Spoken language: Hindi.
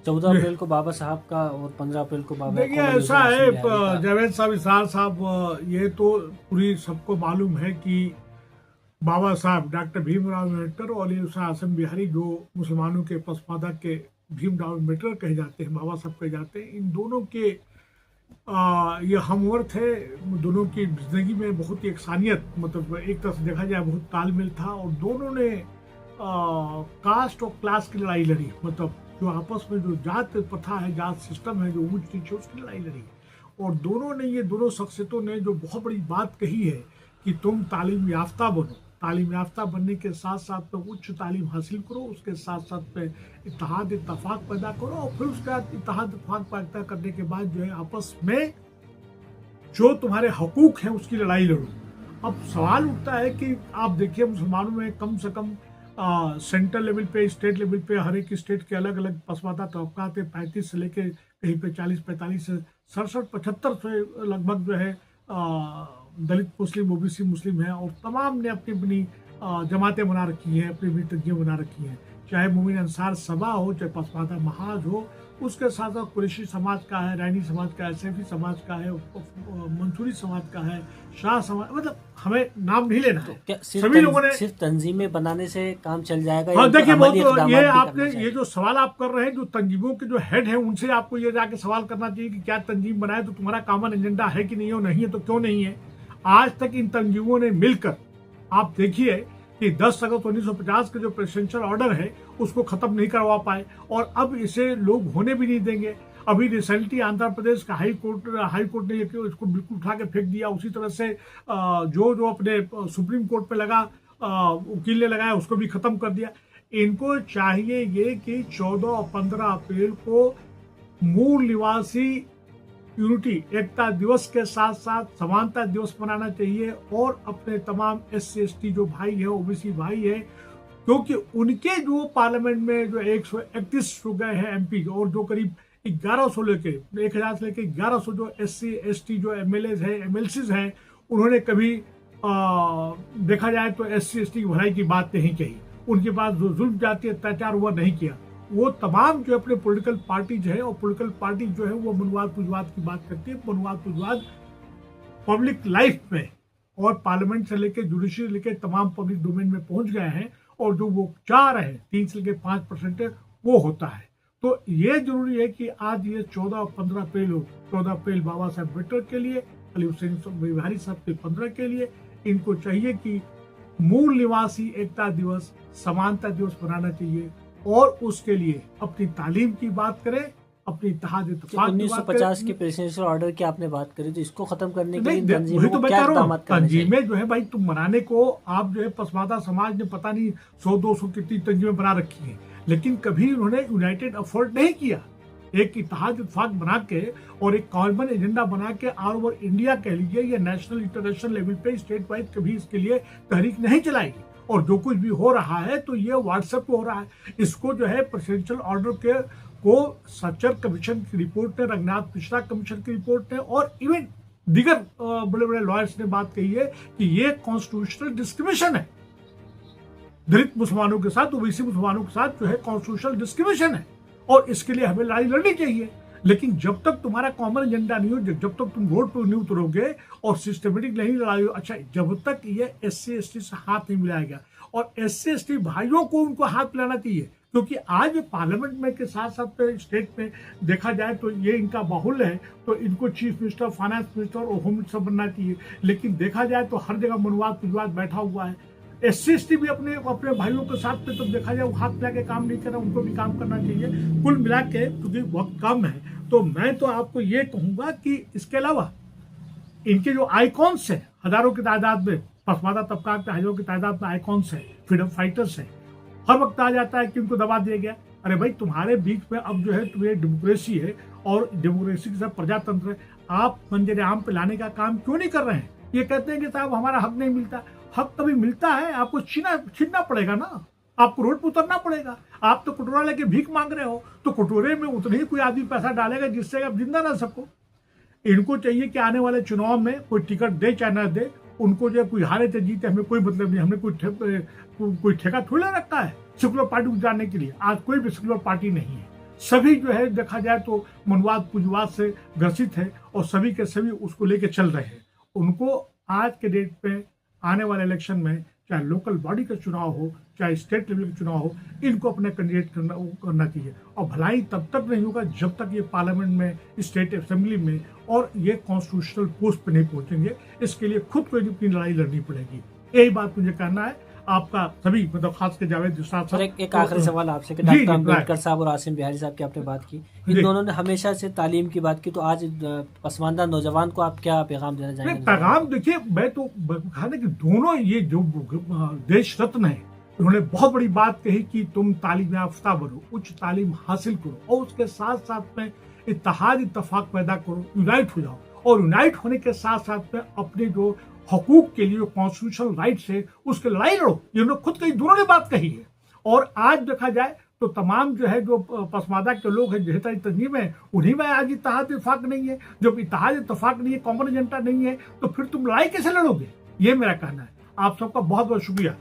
14 अप्रैल को बाबा साहब का और 15 अप्रैल को बाबा देखिए ऐसा है जावेद साहब, इसार साहब, ये तो पूरी सबको मालूम है कि बाबा साहब डॉक्टर भीमराव अम्बेडकर और ये आसिम बिहारी जो मुसलमानों के पसमादा के भीमराव अम्बेडकर कहे जाते हैं, बाबा साहब कहे जाते हैं, इन दोनों के ये हमवर थे। दोनों की जिंदगी में बहुत ही एकसानियत, मतलब एक तरह से देखा जाए बहुत तालमेल था, और दोनों ने कास्ट और क्लास की लड़ाई लड़ी। मतलब जो आपस में जो जात प्रथा है, जात सिस्टम है, जो ऊंच नीचे, उसकी लड़ाई लड़ी। और दोनों ने, ये दोनों शख्सियतों ने जो बहुत बड़ी बात कही है कि तुम तालीम याफ्ता बनो, तालीम याफ्ता बनने के साथ साथ में उच्च तालीम हासिल करो, उसके साथ साथ में इत्तेहाद इत्तफाक पैदा करो, और फिर उसके बाद इत्तेहाद इत्तफाक पैदा करने के बाद जो है आपस में जो तुम्हारे हकूक हैं उसकी लड़ाई लड़ो। अब सवाल उठता है कि आप देखिए मुसलमानों में कम से कम सेंट्रल लेवल पे, स्टेट लेवल पे, हर एक स्टेट के अलग अलग पसमादा तबकात है। 35 से लेके कहीं पे 40-45 से 67-75 से लगभग जो है दलित मुस्लिम, ओबीसी मुस्लिम है, और तमाम ने अपनी अपनी जमातें बना रखी हैं, अपनी अपनी तंजीमें बना रखी हैं। चाहे मोमिन अंसार सभा हो, चाहे पसमादा महाज हो, उसके साथ साथ कुरैशी समाज का है, रैनी समाज का है, सैफी समाज का है, मंसूरी समाज का है, शाह समाज, मतलब हमें नाम नहीं लेना है। सभी लोगों ने सिर्फ तंजीमें बनाने से काम चल जाएगा? हाँ देखिए, बहुत ये आपने ये जो सवाल आप कर रहे हैं, जो तंजीमों के जो हेड है, उनसे आपको ये जाके सवाल करना चाहिए कि क्या तंजीम बनाए तो तुम्हारा कॉमन एजेंडा है कि नहीं, और नहीं है तो क्यों नहीं है। आज तक इन तंजीमों ने मिलकर, आप देखिए कि 10 अगस्त 1950 के जो प्रेसिडेंशियल ऑर्डर है उसको खत्म नहीं करवा पाए, और अब इसे लोग होने भी नहीं देंगे। अभी रिसेंटली आंध्र प्रदेश का हाई कोर्ट ने इसको बिल्कुल उठा के फेंक दिया। उसी तरह से जो अपने सुप्रीम कोर्ट पे लगा, वकील ने लगाया, उसको भी खत्म कर दिया। इनको चाहिए ये कि 14 और 15 अप्रैल को मूल निवासी यूनिटी, एकता दिवस के साथ साथ समानता दिवस मनाना चाहिए, और अपने तमाम SC ST जो भाई है, OBC भाई है, क्योंकि उनके जो पार्लियामेंट में जो 131 हो गए हैं MP, और जो करीब 1100 लेके 1000 से लेके 1100 जो SC ST जो MLAs हैं, MLCs हैं, उन्होंने कभी देखा जाए तो SC ST की भलाई की बात नहीं कही। उनके पास जो जुल्म जाति अत्याचार हुआ नहीं किया। वो तमाम जो अपने पॉलिटिकल पार्टीज है, और पॉलिटिकल पार्टी जो है वो मनुवाद पुंजवाद की बात करती है। मनुवाद पुंजवाद पब्लिक लाइफ में और पार्लियामेंट से लेकर जुडिशरी लेकर तमाम पब्लिक डोमेन में पहुंच गए हैं, और जो वो चाह रहे हैं 3 से लेकर 5% वो होता है। तो ये जरूरी है कि आज ये 14 और 15 अप्रैल हो। 14 अप्रैल बाबा साहब अम्बेडकर के लिए, अली हुसैन बिहारी साहब के 15 के लिए। इनको चाहिए कि मूल निवासी एकता दिवस, समानता दिवस मनाना चाहिए, और उसके लिए अपनी तालीम की बात करें, अपनी इत्तेहाद इत्तफाक 1950 के प्रेसिडेंशियल ऑर्डर की आपने बात करी, तो इसको खत्म करने के लिए तंजीमें जो है भाई, तुम मनाने को आप जो है पसमादा समाज ने पता नहीं 100-200 कितनी तंजीमें बना रखी हैं, लेकिन कभी उन्होंने यूनाइटेड एफर्ट नहीं किया। एक इत्तेहाद इत्तफाक बना के और एक कॉमन एजेंडा बना के ऑल ओवर इंडिया कह लीजिए या नेशनल इंटरनेशनल लेवल पे स्टेट वाइज कभी इसके लिए तहरीक नहीं चलाई। और जो कुछ भी हो रहा है तो ये व्हाट्सएप पे हो रहा है। इसको जो है प्रेसिडेंशियल ऑर्डर के को सच्चर कमीशन की रिपोर्ट ने, रंगनाथ मिश्रा कमीशन की रिपोर्ट ने, और इवन दीगर बड़े बड़े लॉयर्स ने बात कही है कि ये कॉन्स्टिट्यूशनल डिस्क्रिमिनेशन है। दलित मुसलमानों के साथ, ओबीसी मुसलमानों के साथ जो है कॉन्स्टिट्यूशनल डिस्क्रिमिनेशन है, और इसके लिए हमें लड़ाई लड़नी चाहिए। लेकिन जब तक तुम्हारा कॉमन एजेंडा नहीं हो, जब तक तुम रोड पर नहीं उतरोगे और सिस्टमेटिक नहीं लड़ाई हो, अच्छा जब तक ये SC ST से हाथ नहीं मिलाया गया, और SC ST भाइयों को उनको हाथ मिलाना चाहिए, क्योंकि आज पार्लियामेंट में के साथ साथ स्टेट में देखा जाए तो ये इनका बाहुल्य है, तो इनको चीफ मिनिस्टर, फाइनेंस मिनिस्टर और होम मिनिस्टर बनना चाहिए। लेकिन देखा जाए तो हर जगह मनुवाद पुंजवाद बैठा हुआ है। SC ST भी अपने भाइयों के साथ में, तो देखा जाए वो हाथ मिला के काम नहीं कर रहा, उनको भी काम करना चाहिए। कुल मिला के क्योंकि वक्त कम है, तो मैं तो आपको ये कहूंगा कि इसके अलावा इनके जो आइकॉन्स हैं, हजारों की तादाद में पसमादा तबका के हजारों की तादाद में आइकॉन्स हैं, फ्रीडम फाइटर्स हैं, हर वक्त आ जाता है कि उनको दबा दिया गया। अरे भाई, तुम्हारे बीच में अब जो है तुम्हें डेमोक्रेसी है, और डेमोक्रेसी के साथ प्रजातंत्र है, आप मंजर आम पे लाने का काम क्यों नहीं कर रहे हैं? ये कहते हैं कि साहब हमारा हक नहीं मिलता। हक कभी मिलता है, आपको छीनना पड़ेगा ना, आपको रोड पर उतरना पड़ेगा। आप तो कटोरा लेके भीख मांग रहे हो, तो कटोरे में उतने ही कोई आदमी पैसा डालेगा जिससे आप जिंदा रह सको। इनको चाहिए कि आने वाले चुनाव में कोई टिकट दे चाहे न दे, उनको जो कोई हारे चाहे जीते हमें कोई मतलब नहीं। हमने कोई ठेका थोड़ी ले रखा है सेकुलर पार्टी को जाने के लिए। आज कोई भी सेकुलर पार्टी नहीं है। सभी जो है देखा जाए तो मनवाद पूंजीवाद से ग्रसित है और सभी के सभी उसको लेके चल रहे हैं। उनको आज के डेट पे आने वाले इलेक्शन में चाहे लोकल बॉडी का चुनाव हो चाहे स्टेट लेवल का चुनाव हो, इनको अपने कैंडिडेट करना चाहिए। और भलाई तब तक नहीं होगा जब तक ये पार्लियामेंट में, स्टेट असेंबली में और ये कॉन्स्टिट्यूशनल पोस्ट पे नहीं पहुंचेंगे। इसके लिए खुद को अपनी लड़ाई लड़नी पड़ेगी। यही बात मुझे कहना है। आपका सभी मतलब खास के जावेद सर एक आखिरी सवाल आपसे कि डॉक्टर अम्बेडकर साहब और आसिम बिहारी साहब की आपने बात की, इन दोनों ने हमेशा से तालीम की बात की, तो आज पसमानदा नौजवान को आप क्या पैगाम देना चाहेंगे? पैगाम देखिए, मैं तो कहना कि दोनों ये जो देश रत्न है, उन्होंने बहुत बड़ी बात कही कि तुम तालीम याफ्ता बनो, उच्च तालीम हासिल करो और उसके साथ साथ में इत्तेहाद इत्तेफाक पैदा करो, यूनाइट हो जाओ। और यूनाइट होने के साथ साथ में अपने जो हकूक के लिए कॉन्स्टिट्यूशनल राइट है उसके लड़ाई लड़ो। ये उन्होंने खुद कही, दोनों ने बात कही है। और आज देखा जाए तो तमाम जो है जो पसमादा के लोग हैं, जहता तंजीम है, उन्हीं में आज इत्तेहाद इत्तेफाक नहीं है। जब इत्तेहाद इत्तेफाक नहीं है, कॉमन एजेंडा नहीं है, तो फिर तुम लड़ाई कैसे लड़ोगे? ये मेरा कहना है। आप सबका बहुत बहुत शुक्रिया।